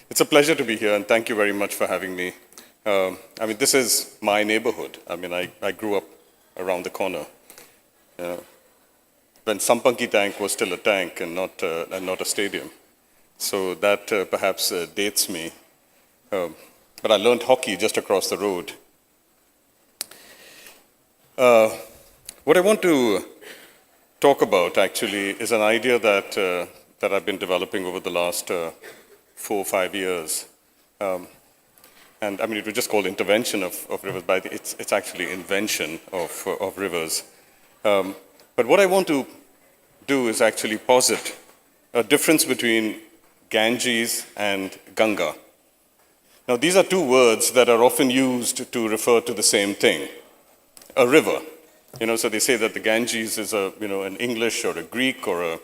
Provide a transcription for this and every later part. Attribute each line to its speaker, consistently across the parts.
Speaker 1: It's a pleasure to be here, and thank you very much for having me. This is my neighborhood. I grew up around the corner when Sampanki Tank was still a tank and not a stadium. So that perhaps dates me. But I learned hockey just across the road. What I want to talk about actually is an idea that I've been developing over the last 4 or 5 years. It was just called intervention of rivers, but it's actually invention of rivers. But what I want to do is actually posit a difference between Ganges and Ganga. Now, these are two words that are often used to refer to the same thing, a river. So they say that the Ganges is an English or a Greek or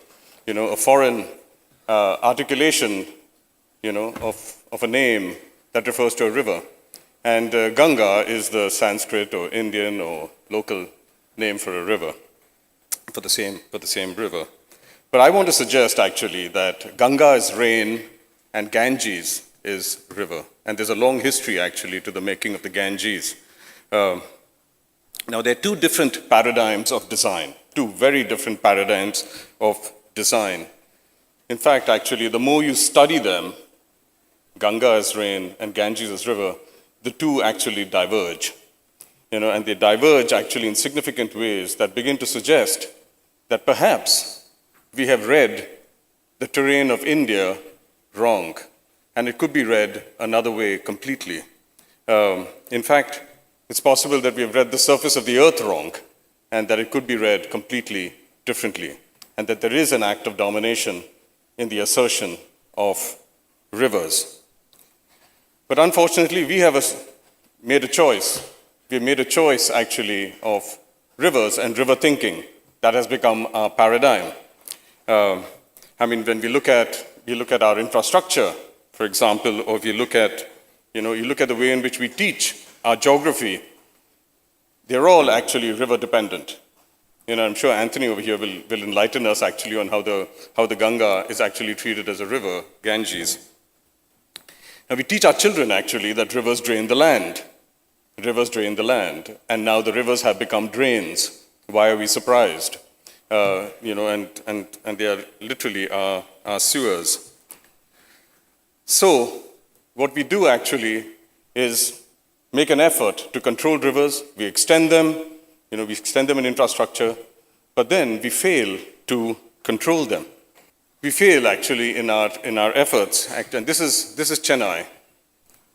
Speaker 1: a foreign articulation, of a name that refers to a river. And Ganga is the Sanskrit or Indian or local name for a river, for the same river. But I want to suggest actually that Ganga is rain and Ganges is river. And there's a long history actually to the making of the Ganges. Now, there are two different paradigms of design, two very different paradigms of design. In fact, actually, the more you study them, Ganga as rain and Ganges as river, the two actually diverge. And they diverge actually in significant ways that begin to suggest that perhaps we have read the terrain of India wrong, and it could be read another way completely. In fact, it's possible that we have read the surface of the earth wrong, and that it could be read completely differently, and that there is an act of domination in the assertion of rivers. But unfortunately, we have made a choice. We have made a choice, actually, of rivers and river thinking. That has become our paradigm. When we look at our infrastructure, for example, or if you look at the way in which we teach our geography, they're all actually river dependent. I'm sure Anthony over here will enlighten us actually on how the Ganga is actually treated as a river, Ganges. Now, we teach our children actually that rivers drain the land. Rivers drain the land, and now the rivers have become drains. Why are we surprised? And they are literally our sewers. So, what we do actually is make an effort to control rivers. We extend them, in infrastructure, but then we fail to control them. We fail actually in our efforts, and this is Chennai.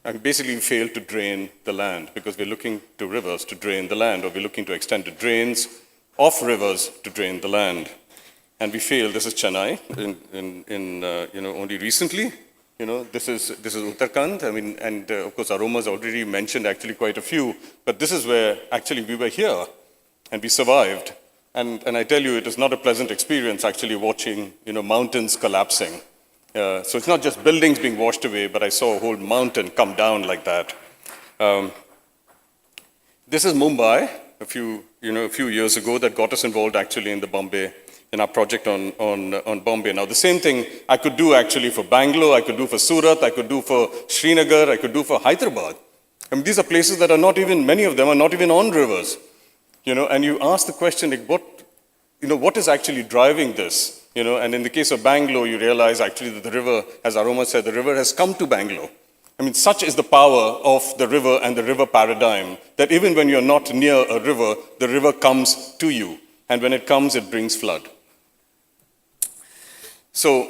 Speaker 1: And basically we fail to drain the land because we're looking to rivers to drain the land, or we're looking to extend the drains of rivers to drain the land. And we fail. This is Chennai only recently. This is Uttarakhand. And of course, Aroma's already mentioned actually quite a few, but this is where actually we were here and we survived. And I tell you, it is not a pleasant experience actually watching, mountains collapsing. So it's not just buildings being washed away, but I saw a whole mountain come down like that. This is Mumbai a few years ago that got us involved actually in our project on Bombay. Now, the same thing I could do actually for Bangalore, I could do for Surat, I could do for Srinagar, I could do for Hyderabad. These are places that are not even, many of them are not even on rivers. And you ask the question, like, what is actually driving this? And in the case of Bangalore, you realize actually that the river, as Aroma said, the river has come to Bangalore. Such is the power of the river and the river paradigm that even when you're not near a river, the river comes to you. And when it comes, it brings flood. So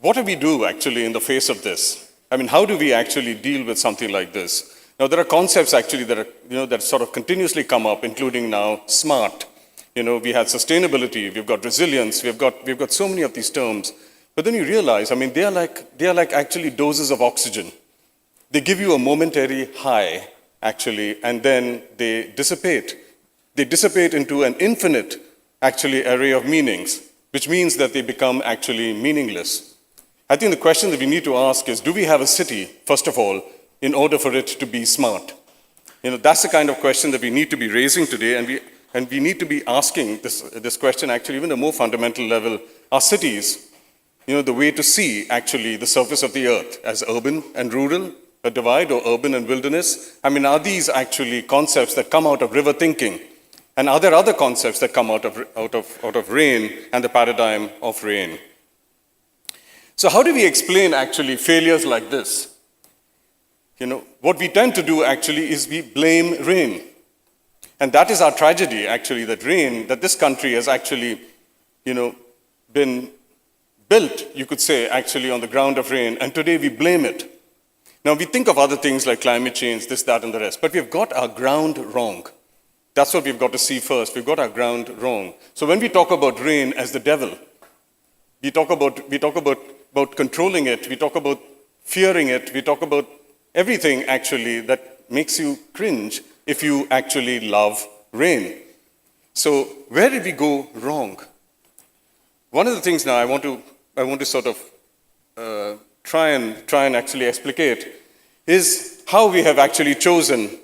Speaker 1: what do we do actually in the face of this? How do we actually deal with something like this? Now, there are concepts actually that sort of continuously come up, including now smart. We had sustainability, we've got resilience, we've got so many of these terms. But then you realize, they are like actually doses of oxygen. They give you a momentary high, actually, and then they dissipate. They dissipate into an infinite, actually, array of meanings, which means that they become actually meaningless. I think the question that we need to ask is, do we have a city, first of all, in order for it to be smart? That's the kind of question that we need to be raising today, and we need to be asking this question actually even at a more fundamental level. Are cities the way to see actually the surface of the earth as urban and rural, a divide, or urban and wilderness? I mean, are these actually concepts that come out of river thinking? And are there other concepts that come out of rain and the paradigm of rain? So how do we explain actually failures like this? What we tend to do actually is we blame rain. And that is our tragedy actually, that this country has actually, been built, you could say, actually on the ground of rain, and today we blame it. Now we think of other things like climate change, this, that, and the rest, but we've got our ground wrong. That's what we've got to see first. We've got our ground wrong. So when we talk about rain as the devil, we talk about controlling it, we talk about fearing it, we talk about everything actually that makes you cringe if you actually love rain. So where did we go wrong? One of the things now I want to sort of try and actually explicate is how we have actually chosen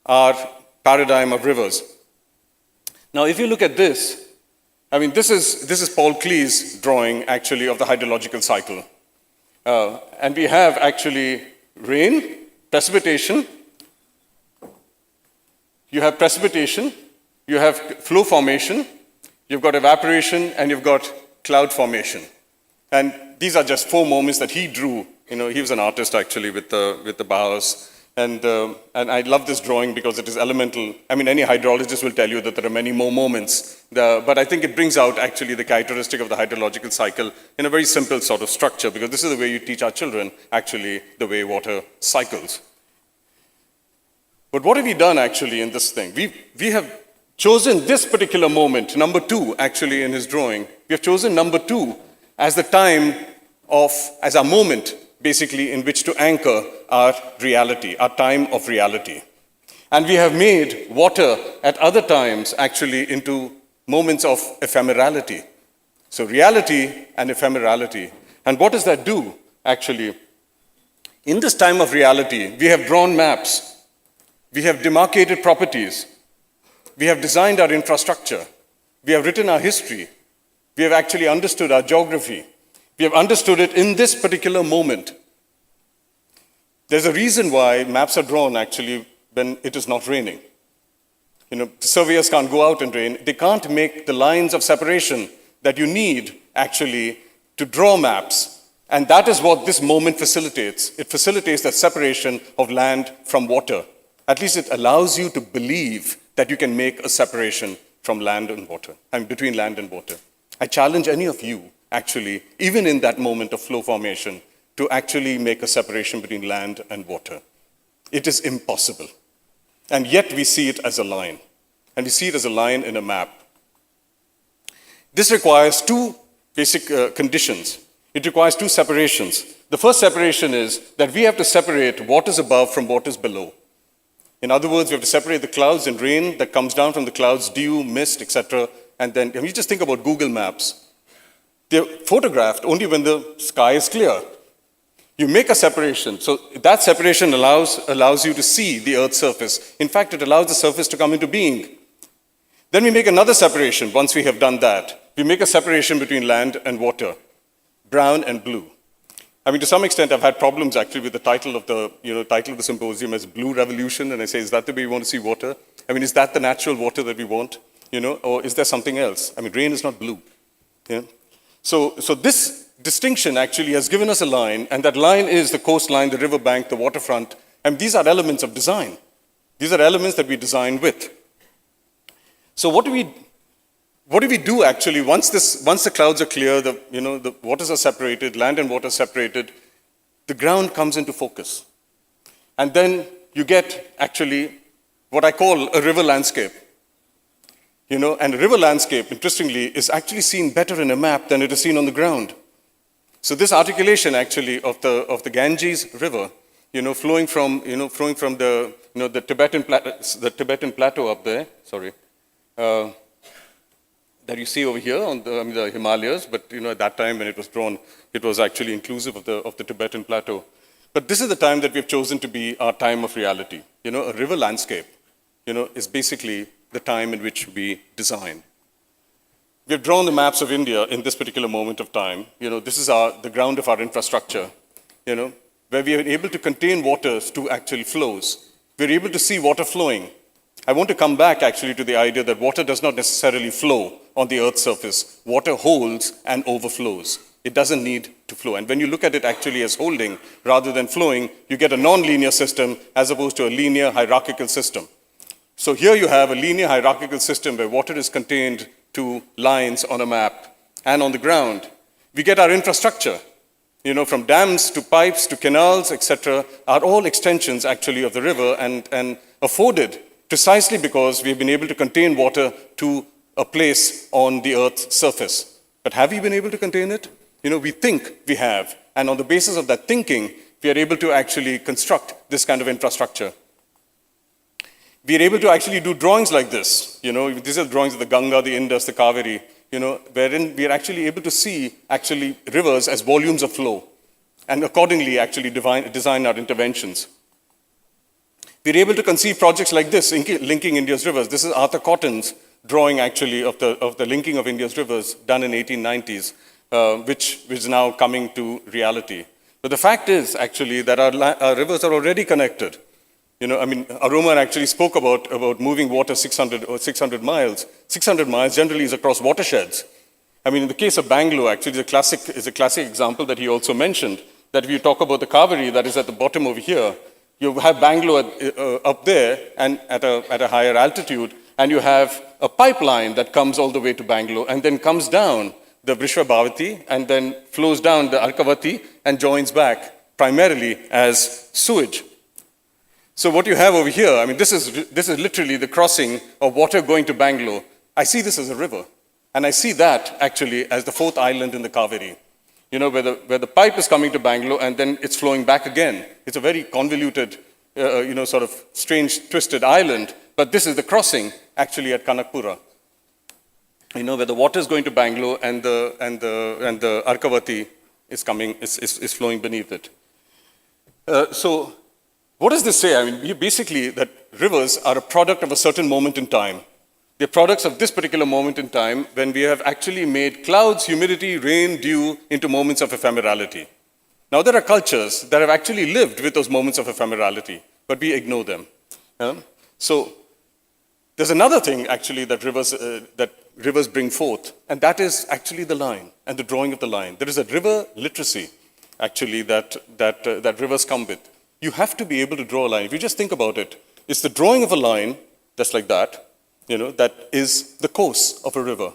Speaker 1: our paradigm of rivers. Now, if you look at this, I mean, this is Paul Klee's drawing actually of the hydrological cycle. And we have actually rain, precipitation, you have flow formation, you've got evaporation, and you've got cloud formation. And these are just 4 moments that he drew. He was an artist actually with the Bauhaus. And I love this drawing because it is elemental. I mean, any hydrologist will tell you that there are many more moments. But I think it brings out actually the characteristic of the hydrological cycle in a very simple sort of structure, because this is the way you teach our children actually the way water cycles. But what have we done actually in this thing? We have chosen this particular moment, number 2 actually in his drawing. We have chosen number 2 as the time as our moment, basically, in which to anchor our reality, our time of reality. And we have made water at other times actually into moments of ephemerality. So reality and ephemerality. And what does that do actually? In this time of reality, we have drawn maps. We have demarcated properties. We have designed our infrastructure. We have written our history. We have actually understood our geography. We have understood it in this particular moment. There's a reason why maps are drawn actually when it is not raining. Surveyors can't go out and rain. They can't make the lines of separation that you need actually to draw maps. And that is what this moment facilitates. It facilitates the separation of land from water. At least it allows you to believe that you can make a separation from land and water, and between land and water. I challenge any of you, actually, even in that moment of flow formation, to actually make a separation between land and water. It is impossible. And yet we see it as a line. And we see it as a line in a map. This requires 2 basic conditions. It requires 2 separations. The first separation is that we have to separate what is above from what is below. In other words, we have to separate the clouds and rain that comes down from the clouds, dew, mist, etc. And then, you just think about Google Maps. They're photographed only when the sky is clear. You make a separation. So that separation allows you to see the Earth's surface. In fact, it allows the surface to come into being. Then we make another separation once we have done that. We make a separation between land and water, brown and blue. I mean, to some extent, I've had problems actually with the title of the symposium as Blue Revolution, and I say, is that the way we want to see water? I mean, is that the natural water that we want? Or is there something else? I mean, rain is not blue. So this distinction actually has given us a line, and that line is the coastline, the riverbank, the waterfront, and these are elements of design. These are elements that we design with. So what do we do actually once the clouds are clear, the waters are separated, land and water are separated, the ground comes into focus. And then you get actually what I call a river landscape. And a river landscape, interestingly, is actually seen better in a map than it is seen on the ground. So this articulation actually of the Ganges River, flowing from the Tibetan plateau up there, that you see over here on the Himalayas, but at that time when it was drawn, it was actually inclusive of the Tibetan plateau. But this is the time that we've chosen to be our time of reality. A river landscape, is basically the time in which we design. we have drawn the maps of India in this particular moment of time. This is the ground of our infrastructure, where we are able to contain waters to actual flows. We're able to see water flowing. I want to come back actually to the idea that water does not necessarily flow on the Earth's surface. Water holds and overflows. It doesn't need to flow. And when you look at it actually as holding rather than flowing, you get a non-linear system as opposed to a linear hierarchical system. So here you have a linear hierarchical system where water is contained to lines on a map and on the ground. We get our infrastructure, from dams to pipes to canals, etc., are all extensions actually of the river and afforded precisely because we've been able to contain water to a place on the Earth's surface. But have we been able to contain it? We think we have. And on the basis of that thinking, we are able to actually construct this kind of infrastructure. We are able to actually do drawings like this. These are drawings of the Ganga, the Indus, the Kaveri, wherein we are actually able to see actually rivers as volumes of flow and accordingly actually design our interventions. We're able to conceive projects like this, linking India's rivers. This is Arthur Cotton's drawing actually of the linking of India's rivers done in 1890s, which is now coming to reality. But the fact is actually that our rivers are already connected. Aroma actually spoke about moving water 600 miles. 600 miles generally is across watersheds. In the case of Bangalore, actually, is a classic example that he also mentioned, that if you talk about the Kaveri that is at the bottom over here, you have Bangalore up there and at a higher altitude, and you have a pipeline that comes all the way to Bangalore and then comes down the Vrishwabhavati and then flows down the Arkavati and joins back primarily as sewage. So what you have over here, this is literally the crossing of water going to Bangalore. I see this as a river, and I see that actually as the fourth island in the Kaveri. Where the pipe is coming to Bangalore and then it's flowing back again. It's a very convoluted, sort of strange, twisted island, but this is the crossing actually at Kanakpura. Where the water is going to Bangalore and the Arkavati is flowing beneath it. So what does this say? Basically that rivers are a product of a certain moment in time. They're products of this particular moment in time when we have actually made clouds, humidity, rain, dew into moments of ephemerality. Now there are cultures that have actually lived with those moments of ephemerality, but we ignore them. So there's another thing actually that rivers bring forth, and that is actually the line and the drawing of the line. There is a river literacy actually that rivers come with. You have to be able to draw a line. If you just think about it, it's the drawing of a line just like that. That is the course of a river.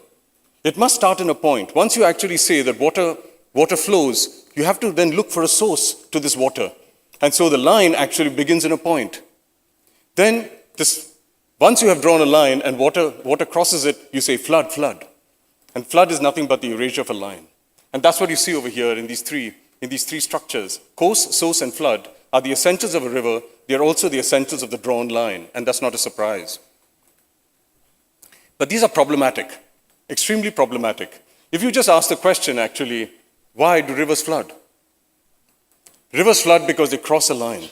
Speaker 1: It must start in a point. Once you actually say that water flows, you have to then look for a source to this water. And so the line actually begins in a point. Then, once you have drawn a line and water crosses it, you say flood, flood. And flood is nothing but the erasure of a line. And that's what you see over here in these three structures. Course, source, and flood are the essentials of a river. They are also the essentials of the drawn line, and that's not a surprise. But these are problematic, extremely problematic. If you just ask the question, actually, why do rivers flood? Rivers flood because they cross a line,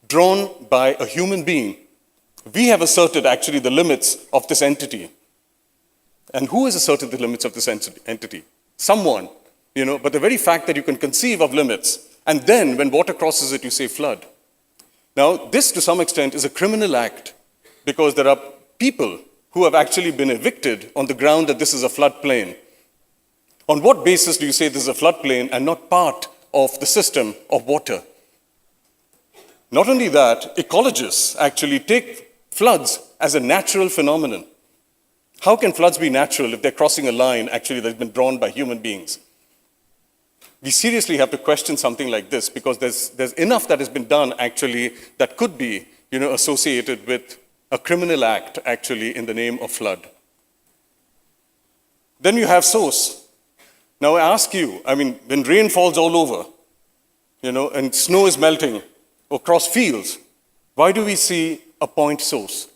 Speaker 1: drawn by a human being. We have asserted, actually, the limits of this entity. And who has asserted the limits of this entity? Someone, but the very fact that you can conceive of limits, and then when water crosses it, you say flood. Now, this, to some extent, is a criminal act, because there are people who have actually been evicted on the ground that this is a floodplain. On what basis do you say this is a floodplain and not part of the system of water? Not only that, ecologists actually take floods as a natural phenomenon. How can floods be natural if they're crossing a line actually that's been drawn by human beings? We seriously have to question something like this because there's enough that has been done actually that could be associated with a criminal act, actually, in the name of flood. Then you have source. Now I ask you, when rain falls all over, and snow is melting across fields, why do we see a point source?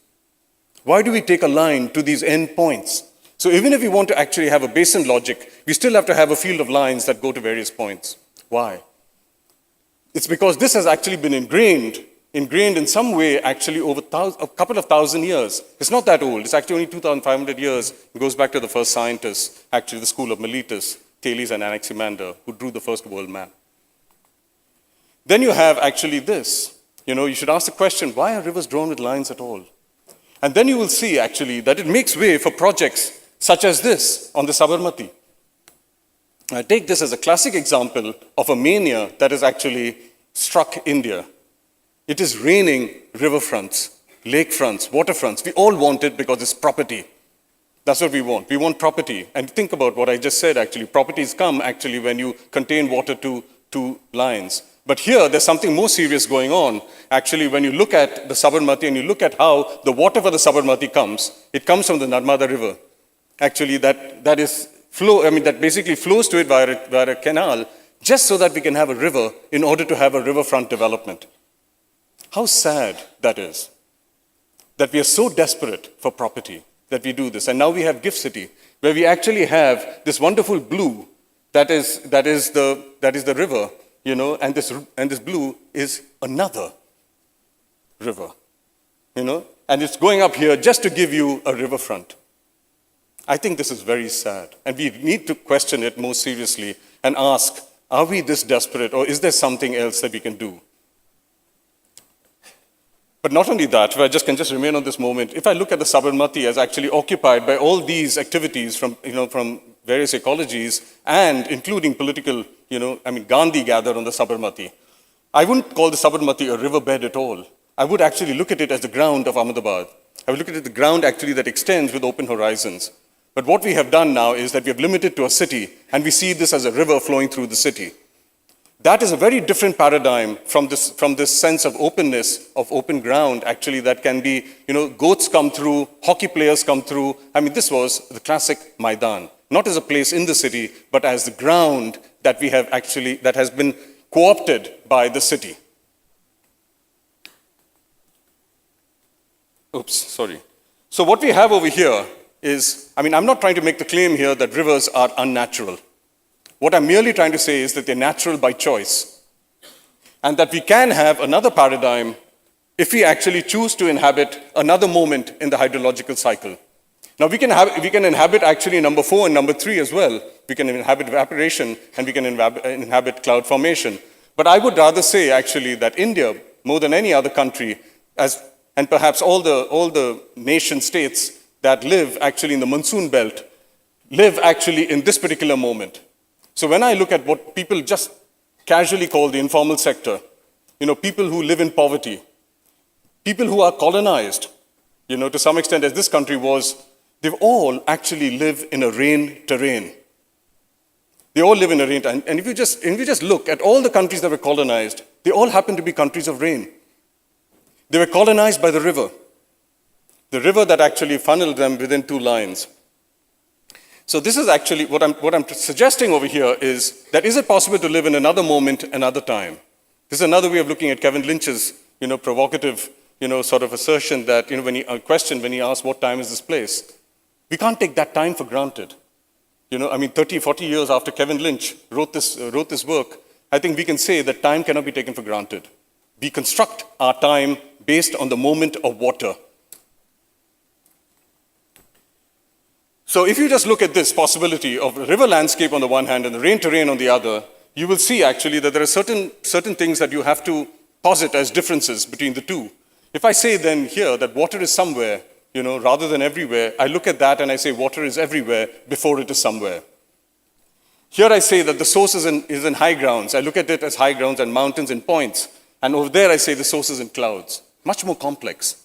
Speaker 1: Why do we take a line to these end points? So even if we want to actually have a basin logic, we still have to have a field of lines that go to various points. Why? It's because this has actually been ingrained ingrained in some way actually over a couple of thousand years. It's not that old. It's actually only 2,500 years. It goes back to the first scientists, actually the school of Miletus, Thales and Anaximander, who drew the first world map. Then you have actually this. You should ask the question, why are rivers drawn with lines at all? And then you will see actually that it makes way for projects such as this on the Sabarmati. I take this as a classic example of a mania that has actually struck India. It is raining riverfronts, lakefronts, waterfronts. We all want it because it's property. That's what we want. We want property. And think about what I just said actually. Properties come actually when you contain water to two lines. But here, there's something more serious going on. Actually, when you look at the Sabarmati and you look at how the water for the Sabarmati comes, it comes from the Narmada River. Actually, that basically flows to it via a canal, just so that we can have a river in order to have a riverfront development. How sad that is, that we are so desperate for property that we do this. And now we have Gift City, where we actually have this wonderful blue that is the river, and this blue is another river, and it's going up here just to give you a riverfront. I think this is very sad, and we need to question it more seriously and ask, are we this desperate, or is there something else that we can do? But not only that, if I can just remain on this moment, if I look at the Sabarmati as actually occupied by all these activities from various ecologies and including political, Gandhi gathered on the Sabarmati. I wouldn't call the Sabarmati a riverbed at all. I would actually look at it as the ground of Ahmedabad. I would look at it as the ground actually that extends with open horizons. But what we have done now is that we have limited to a city, and we see this as a river flowing through the city. That is a very different paradigm from this sense of openness, of open ground, actually, that can be, goats come through, hockey players come through. This was the classic Maidan, not as a place in the city, but as the ground that we have actually, that has been co-opted by the city. Oops, sorry. So what we have over here is, I'm not trying to make the claim here that rivers are unnatural. What I'm merely trying to say is that they're natural by choice, and that we can have another paradigm if we actually choose to inhabit another moment in the hydrological cycle. Now, we can inhabit actually number 4 and number 3 as well. We can inhabit evaporation, and we can inhabit cloud formation. But I would rather say actually that India, more than any other country, and perhaps all the nation states that live actually in the monsoon belt, live actually in this particular moment. So when I look at what people just casually call the informal sector, people who live in poverty, people who are colonized, to some extent as this country was, they all actually live in a rain terrain. They all live in a rain terrain. And if you just look at all the countries that were colonized, they all happen to be countries of rain. They were colonized by the river that actually funneled them within 2 lines. So this is actually, what I'm suggesting over here is that is it possible to live in another moment, another time? This is another way of looking at Kevin Lynch's, provocative, sort of assertion that, when he asked what time is this place? We can't take that time for granted. 30, 40 years after Kevin Lynch wrote this work, I think we can say that time cannot be taken for granted. We construct our time based on the moment of water. So if you just look at this possibility of a river landscape on the one hand and the rain terrain on the other, you will see actually that there are certain things that you have to posit as differences between the two. If I say then here that water is somewhere, rather than everywhere, I look at that and I say water is everywhere before it is somewhere. Here I say that the source is in high grounds. I look at it as high grounds and mountains and points. And over there I say the source is in clouds. Much more complex.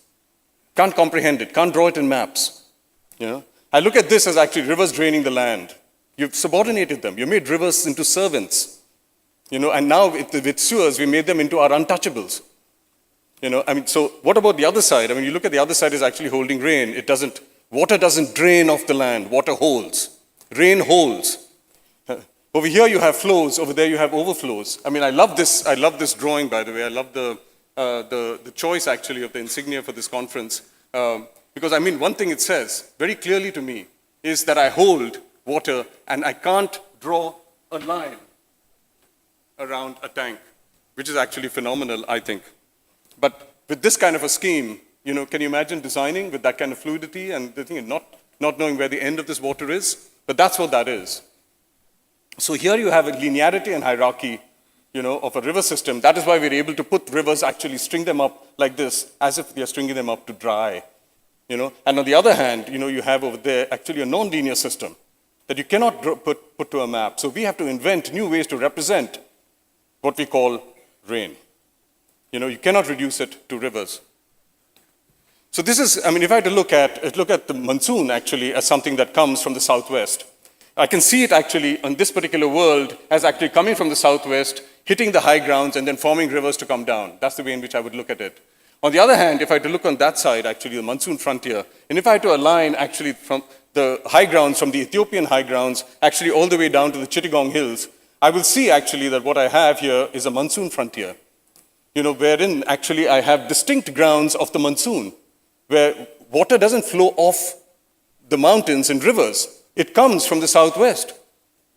Speaker 1: Can't comprehend it, can't draw it in maps. I look at this as actually rivers draining the land. You've subordinated them. You made rivers into servants. And now with sewers, we made them into our untouchables. So what about the other side? You look at the other side is actually holding rain. Water doesn't drain off the land. Water holds. Rain holds. Over here you have flows. Over there you have overflows. I love this drawing, by the way. I love the choice actually of the insignia for this conference. Because one thing it says very clearly to me is that I hold water and I can't draw a line around a tank, which is actually phenomenal, I think. But with this kind of a scheme, can you imagine designing with that kind of fluidity and the thing, and not knowing where the end of this water is? But that's what that is. So here you have a linearity and hierarchy, of a river system. That is why we're able to put rivers, actually string them up like this, as if we are stringing them up to dry. And on the other hand, you have over there actually a non-linear system that you cannot put to a map. So we have to invent new ways to represent what we call rain. You cannot reduce it to rivers. So this is, if I had to look at the monsoon actually as something that comes from the southwest, I can see it actually on this particular world as actually coming from the southwest, hitting the high grounds and then forming rivers to come down. That's the way in which I would look at it. On the other hand, if I had to look on that side, actually the monsoon frontier, and if I had to align actually from the high grounds, from the Ethiopian high grounds, actually all the way down to the Chittagong Hills, I will see actually that what I have here is a monsoon frontier, wherein actually I have distinct grounds of the monsoon, where water doesn't flow off the mountains in rivers. It comes from the southwest.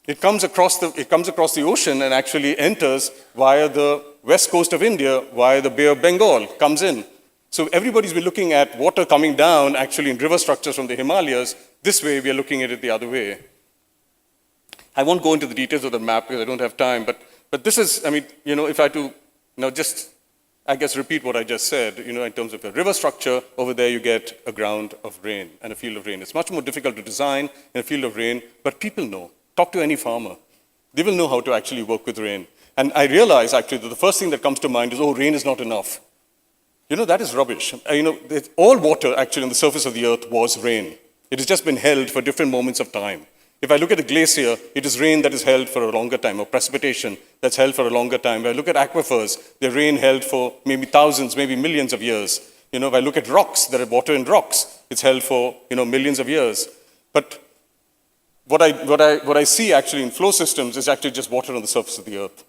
Speaker 1: It comes across the ocean and actually enters via the west coast of India, via the Bay of Bengal, comes in. So everybody's been looking at water coming down actually in river structures from the Himalayas. This way, we are looking at it the other way. I won't go into the details of the map because I don't have time, but this is, if I had to just, repeat what I just said, in terms of a river structure, over there you get a ground of rain and a field of rain. It's much more difficult to design in a field of rain, but people know. Talk to any farmer. They will know how to actually work with rain. And I realize actually that the first thing that comes to mind is, rain is not enough. That is rubbish. All water actually on the surface of the earth was rain. It has just been held for different moments of time. If I look at the glacier, it is rain that is held for a longer time, or precipitation that's held for a longer time. If I look at aquifers, the rain held for maybe thousands, maybe millions of years. If I look at rocks, there are water in rocks. It's held for millions of years. But what I see actually in flow systems is actually just water on the surface of the earth.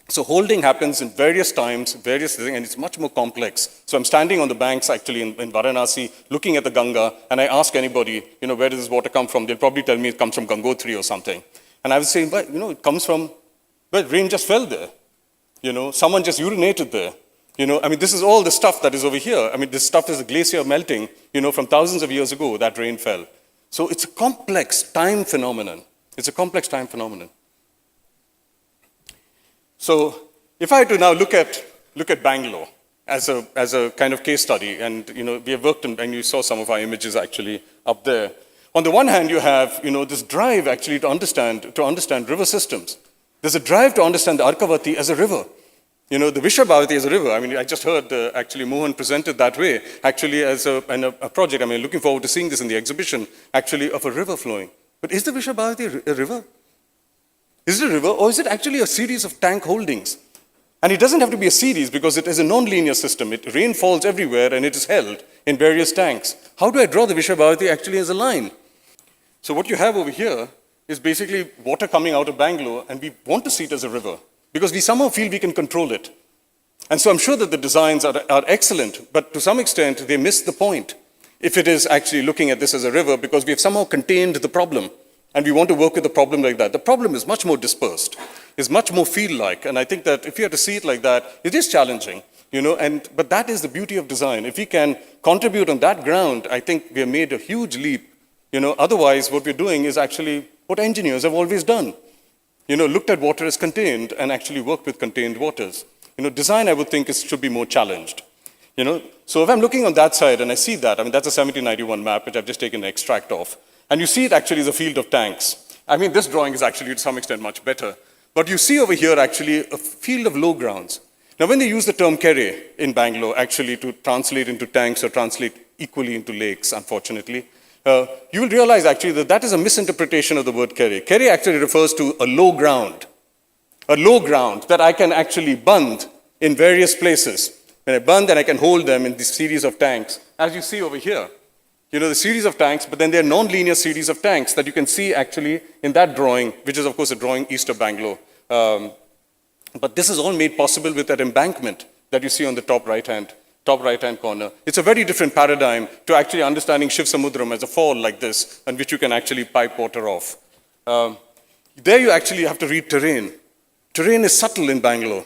Speaker 1: So holding happens in various times, various things, and it's much more complex. So I'm standing on the banks actually in Varanasi, looking at the Ganga, and I ask anybody, where does this water come from? They'll probably tell me it comes from Gangotri or something. And I would say, but it comes from, rain just fell there. Someone just urinated there. This is all the stuff that is over here. This stuff is a glacier melting, from thousands of years ago, that rain fell. So it's a complex time phenomenon. It's a complex time phenomenon. So if I had to now look at Bangalore as a kind of case study, and we have worked and you saw some of our images actually up there. On the one hand, you have this drive actually to understand river systems. There's a drive to understand the Arkavati as a river. The Vishabhavati as a river. I just heard actually Mohan presented that way, actually as a project. Looking forward to seeing this in the exhibition, actually, of a river flowing. But is the Vishabhavati a river? Is it a river, or is it actually a series of tank holdings? And it doesn't have to be a series because it is a non-linear system. Rain falls everywhere and it is held in various tanks. How do I draw the Vishabhavati actually as a line? So what you have over here is basically water coming out of Bangalore, and we want to see it as a river because we somehow feel we can control it. And so I'm sure that the designs are excellent, but to some extent they miss the point if it is actually looking at this as a river, because we have somehow contained the problem. And we want to work with the problem like that. The problem is much more dispersed, is much more field-like. And I think that if you have to see it like that, it is challenging, but that is the beauty of design. If we can contribute on that ground, I think we have made a huge leap. Otherwise, what we're doing is actually what engineers have always done. Looked at water as contained and actually worked with contained waters. Design, I would think, should be more challenged. So if I'm looking on that side and I see that, that's a 1791 map, which I've just taken an extract of. And you see it actually as a field of tanks. This drawing is actually to some extent much better. But you see over here actually a field of low grounds. Now when they use the term kere in Bangalore actually to translate into tanks or translate equally into lakes, unfortunately, you will realize actually that is a misinterpretation of the word kere. Kere actually refers to a low ground that I can actually bund in various places. When I bund, then I can hold them in this series of tanks, as you see over here. The series of tanks, but then there are non-linear series of tanks that you can see actually in that drawing, which is of course a drawing east of Bangalore. But this is all made possible with that embankment that you see on the top right-hand corner. It's a very different paradigm to actually understanding Shiv Samudram as a fall like this, on which you can actually pipe water off. There you actually have to read terrain. Terrain is subtle in Bangalore.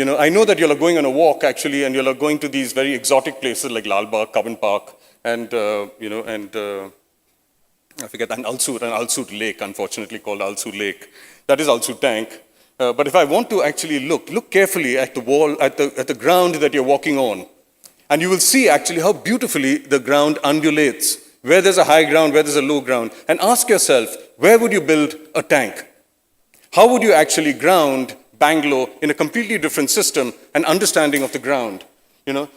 Speaker 1: I know that you're going on a walk, actually, and you're going to these very exotic places like Lal Bagh, Cubbon Park, and, I forget, and Alsur Lake, unfortunately called Alsur Lake. That is Alsur Tank. But if I want to actually look carefully at the wall, at the ground that you're walking on, and you will see actually how beautifully the ground undulates, where there's a high ground, where there's a low ground, and ask yourself, where would you build a tank? How would you actually ground Bangalore in a completely different system and understanding of the ground?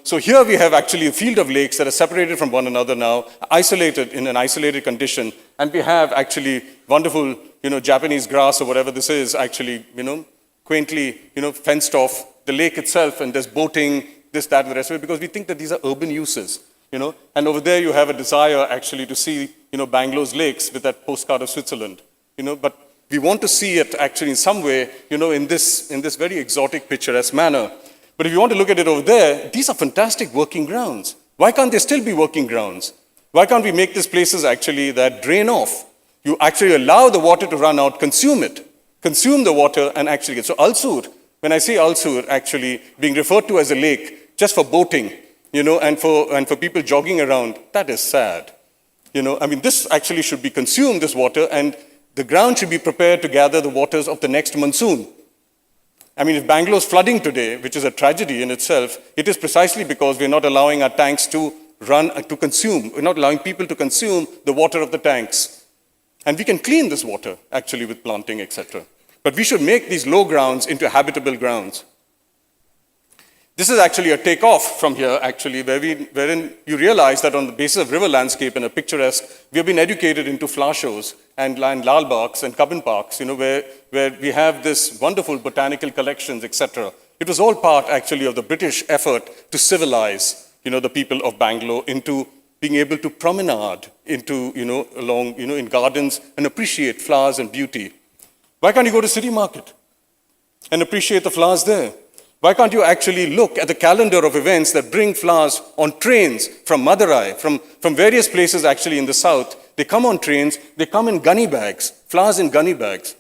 Speaker 1: So here we have actually a field of lakes that are separated from one another now, isolated in an isolated condition, and we have actually wonderful, Japanese grass or whatever this is, actually, quaintly, fenced off the lake itself, and there's boating, this, that, the rest of it, because we think that these are urban uses, and over there you have a desire actually to see, Bangalore's lakes with that postcard of Switzerland, but we want to see it actually in some way, in this very exotic, picturesque manner. But if you want to look at it over there, these are fantastic working grounds. Why can't they still be working grounds? Why can't we make these places actually that drain off? You actually allow the water to run out, consume the water, and actually get. So Alsur, when I say Alsur actually being referred to as a lake just for boating, and for people jogging around, that is sad. This actually should be consumed, this water, and the ground should be prepared to gather the waters of the next monsoon. If Bangalore's flooding today, which is a tragedy in itself, it is precisely because we're not allowing our tanks to run, to consume. We're not allowing people to consume the water of the tanks. And we can clean this water, actually, with planting, etc. But we should make these low grounds into habitable grounds. This is actually a takeoff from here, actually, wherein you realize that on the basis of river landscape and a picturesque, we have been educated into flower shows and Lal Baghs and Cubbon Parks, where we have this wonderful botanical collections, etc. It was all part, actually, of the British effort to civilize, the people of Bangalore into being able to promenade into, along, in gardens and appreciate flowers and beauty. Why can't you go to City Market and appreciate the flowers there? Why can't you actually look at the calendar of events that bring flowers on trains from Madurai, from various places actually in the south? They come on trains, they come in gunny bags, flowers in gunny bags.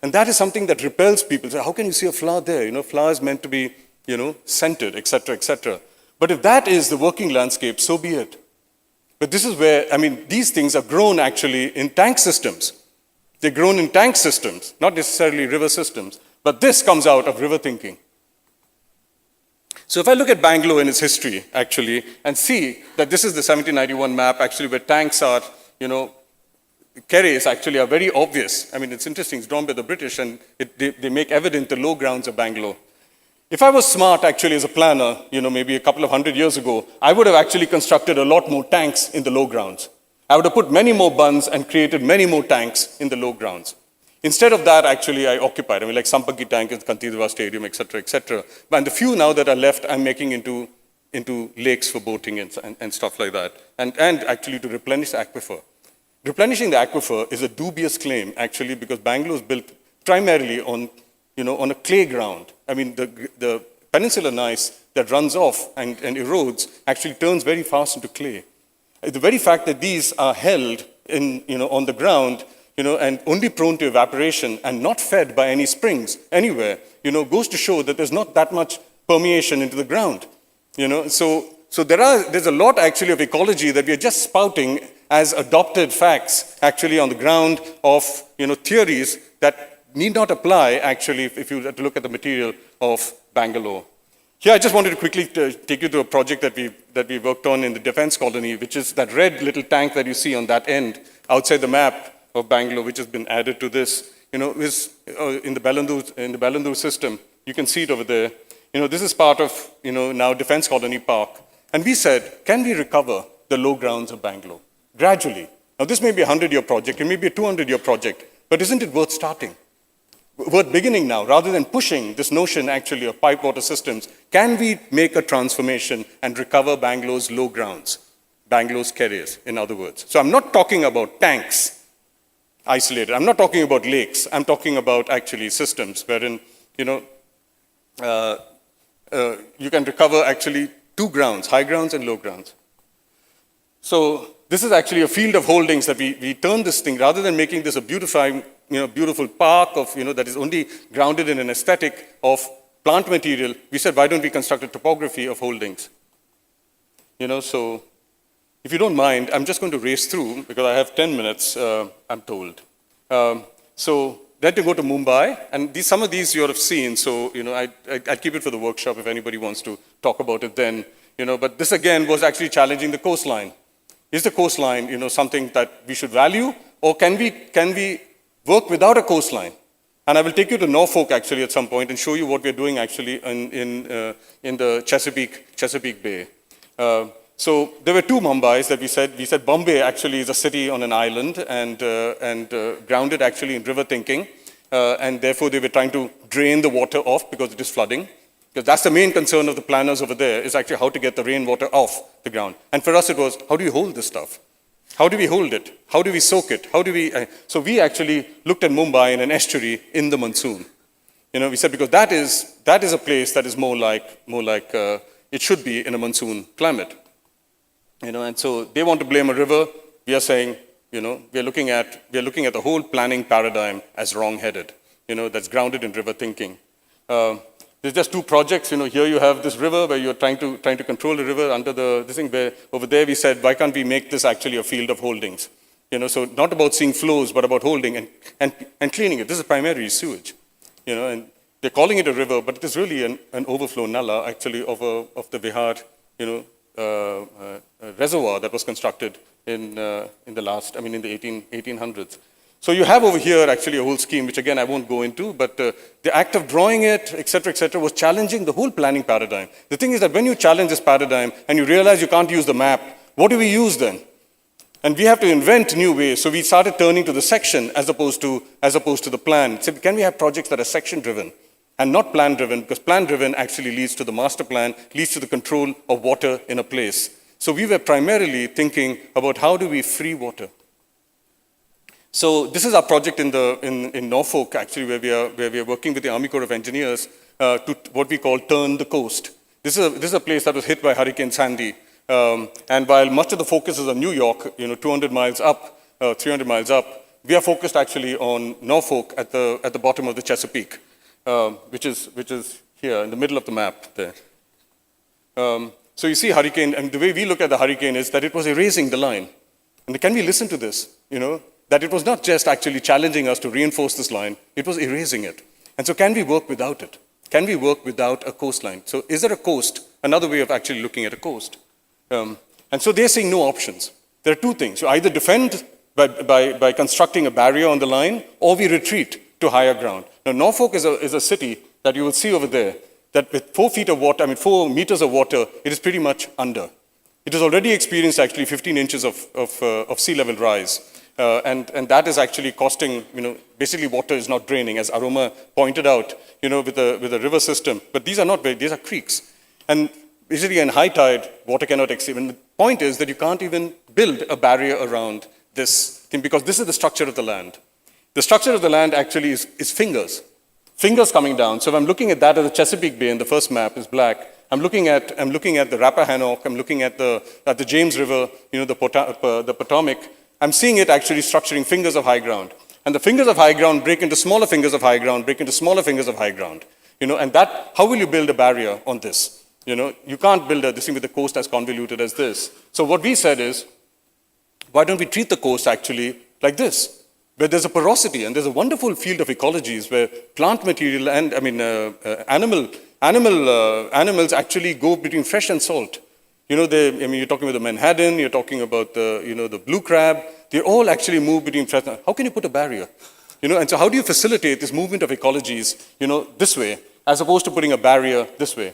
Speaker 1: And that is something that repels people. So how can you see a flower there? Flowers meant to be, scented, etc., etc. But if that is the working landscape, so be it. But this is where, these things are grown actually in tank systems. They're grown in tank systems, not necessarily river systems. But this comes out of river thinking. So if I look at Bangalore in its history, actually, and see that this is the 1791 map, actually, where tanks are, carries actually are very obvious. It's interesting, it's drawn by the British, and they make evident the low grounds of Bangalore. If I was smart, actually, as a planner, maybe a couple of 100 years ago, I would have actually constructed a lot more tanks in the low grounds. I would have put many more bunds and created many more tanks in the low grounds. Instead of that, actually, I occupied. Like Sampaki Tank in Kantirva Stadium, etc., etc. And the few now that are left, I'm making into lakes for boating and stuff like that. And actually to replenish the aquifer. Replenishing the aquifer is a dubious claim, actually, because Bangalore is built primarily on, on a clay ground. The peninsular gneiss that runs off and erodes actually turns very fast into clay. The very fact that these are held in, on the ground, and only prone to evaporation and not fed by any springs anywhere, goes to show that there's not that much permeation into the ground. So there's a lot actually of ecology that we are just spouting as adopted facts actually on the ground of theories that need not apply actually if you were to look at the material of Bangalore. Here I just wanted to quickly take you to a project that we worked on in the defense colony, which is that red little tank that you see on that end outside the map of Bangalore, which has been added to this, is in the Balandur system. You can see it over there. This is part of, now Defense Colony Park. And we said, can we recover the low grounds of Bangalore gradually? Now, this may be a 100-year project, it may be a 200-year project, but isn't it worth starting? Worth beginning now, rather than pushing this notion actually of pipe water systems? Can we make a transformation and recover Bangalore's low grounds, Bangalore's carriers, in other words? So I'm not talking about tanks, isolated. I'm not talking about lakes. I'm talking about actually systems wherein, you can recover actually two grounds, high grounds and low grounds. So this is actually a field of holdings that we turn this thing, rather than making this a beautifying, beautiful park of, that is only grounded in an aesthetic of plant material, we said, why don't we construct a topography of holdings? So if you don't mind, I'm just going to race through because I have 10 minutes, I'm told. So then to go to Mumbai, and some of these you have seen, so I'd keep it for the workshop if anybody wants to talk about it then. But this again was actually challenging the coastline. Is the coastline something that we should value, or can we work without a coastline? And I will take you to Norfolk actually at some point and show you what we're doing actually in the Chesapeake Bay. So there were two Mumbais that we said. We said Bombay actually is a city on an island and grounded actually in river thinking. And therefore they were trying to drain the water off because it is flooding. Because that's the main concern of the planners over there, is actually how to get the rainwater off the ground. And for us it was, how do you hold this stuff? How do we hold it? How do we soak it? How do we? So we actually looked at Mumbai in an estuary in the monsoon. We said because that is a place that is more like it should be in a monsoon climate. And so they want to blame a river. We are saying, we are looking at the whole planning paradigm as wrong-headed. That's grounded in river thinking. There's just two projects. Here you have this river where you're trying to control the river under this thing. Where over there we said, why can't we make this actually a field of holdings? So not about seeing flows, but about holding and cleaning it. This is primarily sewage. And they're calling it a river, but it is really an overflow nala actually of the Vihar, reservoir that was constructed in the 1800s. So you have over here actually a whole scheme, which again I won't go into, but the act of drawing it, et cetera, was challenging the whole planning paradigm. The thing is that when you challenge this paradigm and you realize you can't use the map, what do we use then? And we have to invent new ways. So we started turning to the section as opposed to the plan. So can we have projects that are section-driven and not plan-driven? Because plan-driven actually leads to the master plan, leads to the control of water in a place. So we were primarily thinking about how do we free water. So this is our project in Norfolk, actually, where we are working with the Army Corps of Engineers to what we call turn the coast. This is a place that was hit by Hurricane Sandy. And while much of the focus is on New York, 200 miles up, 300 miles up, we are focused actually on Norfolk at the bottom of the Chesapeake, which is here in the middle of the map there. So you see hurricane, and the way we look at the hurricane is that it was erasing the line. And can we listen to this? That it was not just actually challenging us to reinforce this line, it was erasing it. And so can we work without it? Can we work without a coastline? So is there a coast? Another way of actually looking at a coast. And so they're seeing no options. There are two things. You either defend by constructing a barrier on the line, or we retreat to higher ground. Now Norfolk is a city that you will see over there, that with 4 feet of water, 4 meters of water, it is pretty much under. It has already experienced actually 15 inches of sea level rise. And that is actually costing, basically water is not draining, as Aroma pointed out, with a river system. But these are creeks. And basically in high tide, water cannot exceed. And the point is that you can't even build a barrier around this thing, because this is the structure of the land. The structure of the land actually is fingers. Fingers coming down. So if I'm looking at that as the Chesapeake Bay, and the first map is black, I'm looking at the Rappahannock, I'm looking at the James River, the Potomac. I'm seeing it actually structuring fingers of high ground. And the fingers of high ground break into smaller fingers of high ground, break into smaller fingers of high ground. And how will you build a barrier on this? You can't build this thing with the coast as convoluted as this. So what we said is, why don't we treat the coast actually like this? Where there's a porosity, and there's a wonderful field of ecologies where plant material and, animals actually go between fresh and salt. You're talking about the Manhattan, you're talking about the blue crab. They all actually move between fresh. How can you put a barrier? And so how do you facilitate this movement of ecologies, this way, as opposed to putting a barrier this way?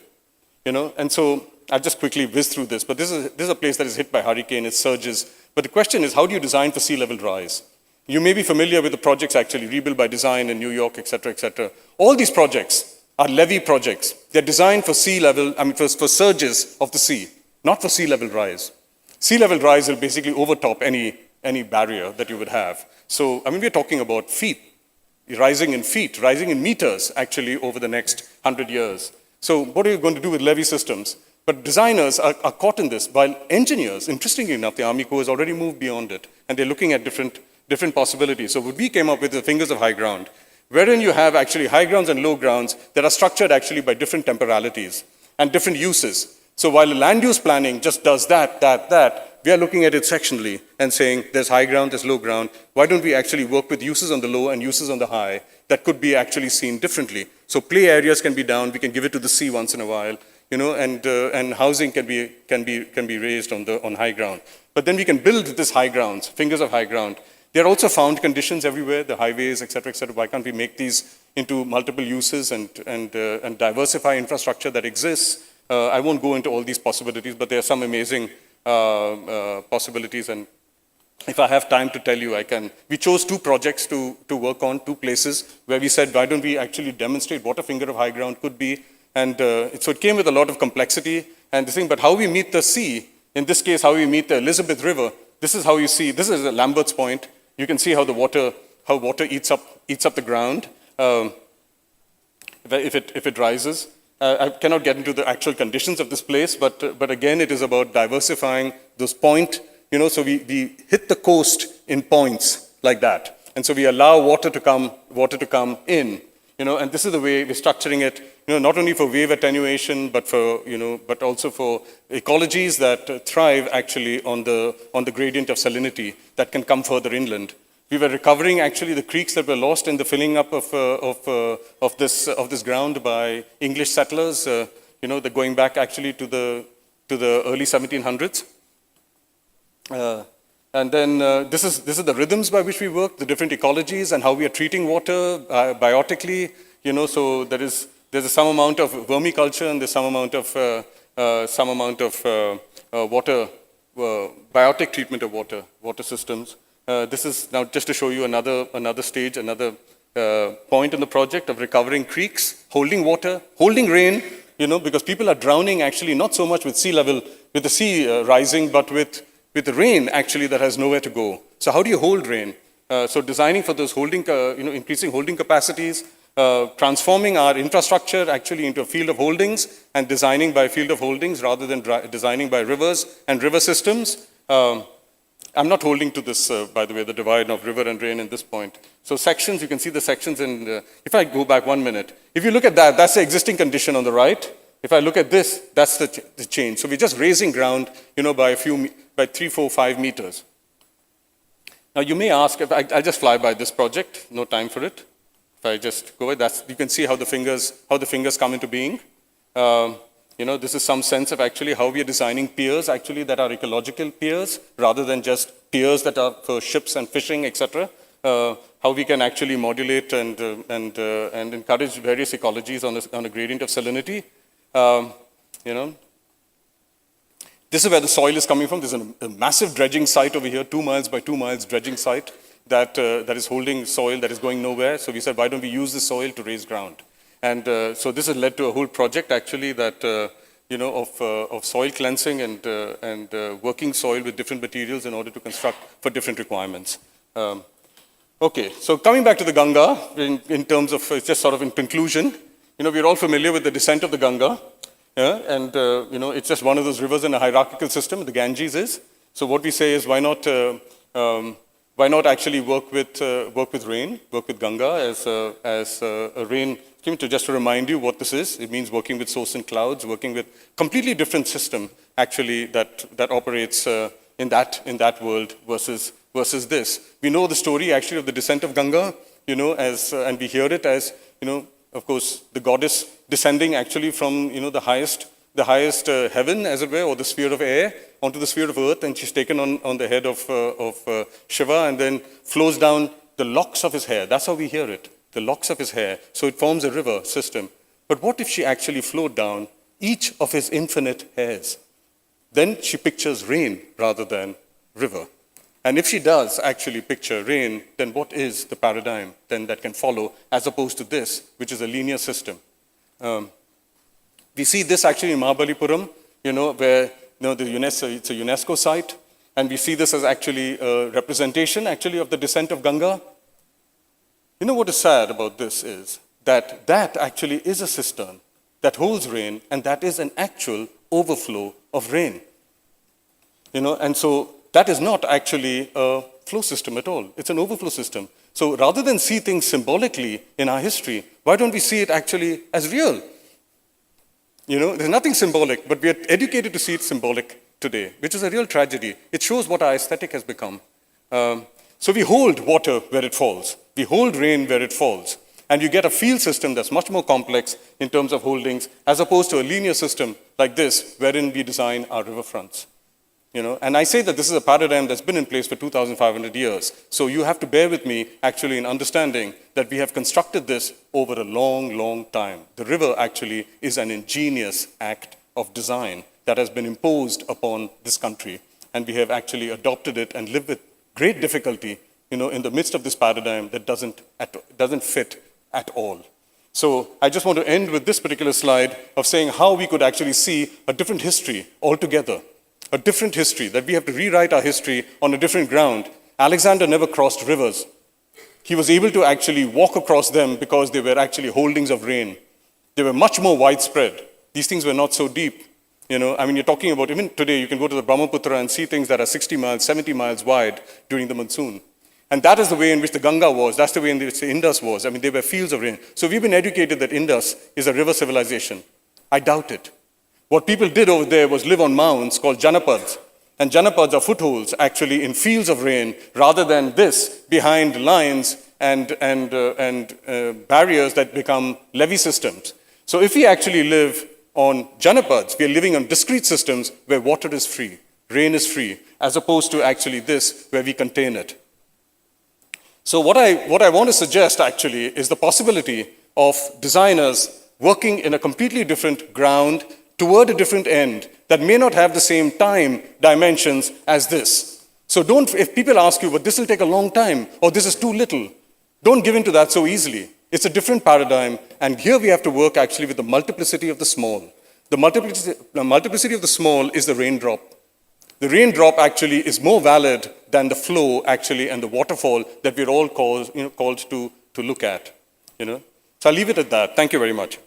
Speaker 1: And so I'll just quickly whiz through this, but this is a place that is hit by hurricane, it surges. But the question is, how do you design for sea level rise? You may be familiar with the projects actually, Rebuild by Design in New York, et cetera, et cetera. All these projects are levee projects. They're designed for sea level, for surges of the sea, not for sea level rise. Sea level rise will basically overtop any barrier that you would have. So, we're talking about feet, rising in meters actually over the next 100 years. So what are you going to do with levee systems? But designers are caught in this, while engineers, interestingly enough, the Army Corps has already moved beyond it, and they're looking at different possibilities. So what we came up with the fingers of high ground, wherein you have actually high grounds and low grounds that are structured actually by different temporalities and different uses. So while land use planning just does that, we are looking at it sectionally and saying there's high ground, there's low ground. Why don't we actually work with uses on the low and uses on the high that could be actually seen differently? So play areas can be down, we can give it to the sea once in a while, and housing can be raised on high ground. But then we can build this high grounds, fingers of high ground. There are also found conditions everywhere, the highways, et cetera, et cetera. Why can't we make these into multiple uses and diversify infrastructure that exists? I won't go into all these possibilities, but there are some amazing possibilities. And if I have time to tell you, I can. We chose 2 projects to work on, 2 places where we said, why don't we actually demonstrate what a finger of high ground could be? And so it came with a lot of complexity and this thing, but how we meet the sea, in this case, how we meet the Elizabeth River, this is how you see, this is Lambert's Point. You can see how water eats up the ground if it rises. I cannot get into the actual conditions of this place, but again, it is about diversifying those point, so we hit the coast in points like that. And so we allow water to come in, and this is the way we're structuring it, not only for wave attenuation, but but also for ecologies that thrive actually on the gradient of salinity that can come further inland. We were recovering actually the creeks that were lost in the filling up of this ground by English settlers. They're going back actually to the early 1700s. And then this is the rhythms by which we work, the different ecologies, and how we are treating water biotically. So there's some amount of vermiculture and there's some amount of water, biotic treatment of water systems. This is now just to show you another stage, another point in the project of recovering creeks, holding water, holding rain, because people are drowning actually not so much with sea level, with the sea rising, but with the rain actually that has nowhere to go. So how do you hold rain? So designing for those holding, increasing holding capacities, transforming our infrastructure actually into a field of holdings and designing by field of holdings rather than designing by rivers and river systems. I'm not holding to this, by the way, the divide of river and rain in this point. So sections, you can see the sections in, if I go back 1 minute, if you look at that, that's the existing condition on the right. If I look at this, that's the change. So we're just raising ground, by 3, 4, 5 meters. Now you may ask, I'll just fly by this project, no time for it. If I just go with you can see how the fingers come into being. This is some sense of actually how we are designing piers actually that are ecological piers rather than just piers that are for ships and fishing, etc. How we can actually modulate and encourage various ecologies on a gradient of salinity. This is where the soil is coming from. There's a massive dredging site over here, 2 miles by 2 miles dredging site that is holding soil that is going nowhere. So we said, why don't we use this soil to raise ground? And so this has led to a whole project actually that, of soil cleansing and working soil with different materials in order to construct for different requirements. Okay, so coming back to the Ganga, in terms of, just sort of in conclusion, we're all familiar with the descent of the Ganga. Yeah, and it's just one of those rivers in a hierarchical system, the Ganges is. So what we say is why not actually work with rain, work with Ganga as a rain. Just to remind you what this is, it means working with source and clouds, working with completely different system actually that operates in that world versus this. We know the story actually of the descent of Ganga, and we hear it as, of course, the goddess descending actually from the highest heaven, as it were, or the sphere of air onto the sphere of earth, and she's taken on the head of Shiva and then flows down the locks of his hair. That's how we hear it. The locks of his hair, so it forms a river system. But what if she actually flowed down each of his infinite hairs? Then she pictures rain rather than river. And if she does actually picture rain, then what is the paradigm then that can follow as opposed to this, which is a linear system? We see this actually in Mahabalipuram, where it's a UNESCO site, and we see this as actually a representation actually of the descent of Ganga. What is sad about this is that actually is a cistern that holds rain, and that is an actual overflow of rain. And so that is not actually a flow system at all. It's an overflow system. So rather than see things symbolically in our history, why don't we see it actually as real? There's nothing symbolic, but we are educated to see it symbolic today, which is a real tragedy. It shows what our aesthetic has become. So we hold water where it falls. We hold rain where it falls. And you get a field system that's much more complex in terms of holdings, as opposed to a linear system like this, wherein we design our riverfronts. And I say that this is a paradigm that's been in place for 2,500 years. So you have to bear with me, actually, in understanding that we have constructed this over a long, long time. The river, actually, is an ingenious act of design that has been imposed upon this country. And we have actually adopted it and live with great difficulty, in the midst of this paradigm that doesn't fit at all. So I just want to end with this particular slide of saying how we could actually see a different history altogether. A different history, that we have to rewrite our history on a different ground. Alexander never crossed rivers. He was able to actually walk across them because they were actually holdings of rain. They were much more widespread. These things were not so deep. You're talking about, even today, you can go to the Brahmaputra and see things that are 60 miles, 70 miles wide during the monsoon. And that is the way in which the Ganga was. That's the way in which the Indus was. They were fields of rain. So we've been educated that Indus is a river civilization. I doubt it. What people did over there was live on mounds called janapads. And janapads are footholds, actually, in fields of rain, rather than this, behind lines and barriers that become levee systems. So if we actually live on janapads, we are living on discrete systems where water is free, rain is free, as opposed to actually this, where we contain it. So what I want to suggest, actually, is the possibility of designers working in a completely different ground, toward a different end that may not have the same time dimensions as this. So if people ask you, but this will take a long time, or this is too little, don't give in to that so easily. It's a different paradigm, and here we have to work actually with the multiplicity of the small. The multiplicity of the small is the raindrop. The raindrop actually is more valid than the flow actually and the waterfall that we're all called to look at. So I'll leave it at that. Thank you very much.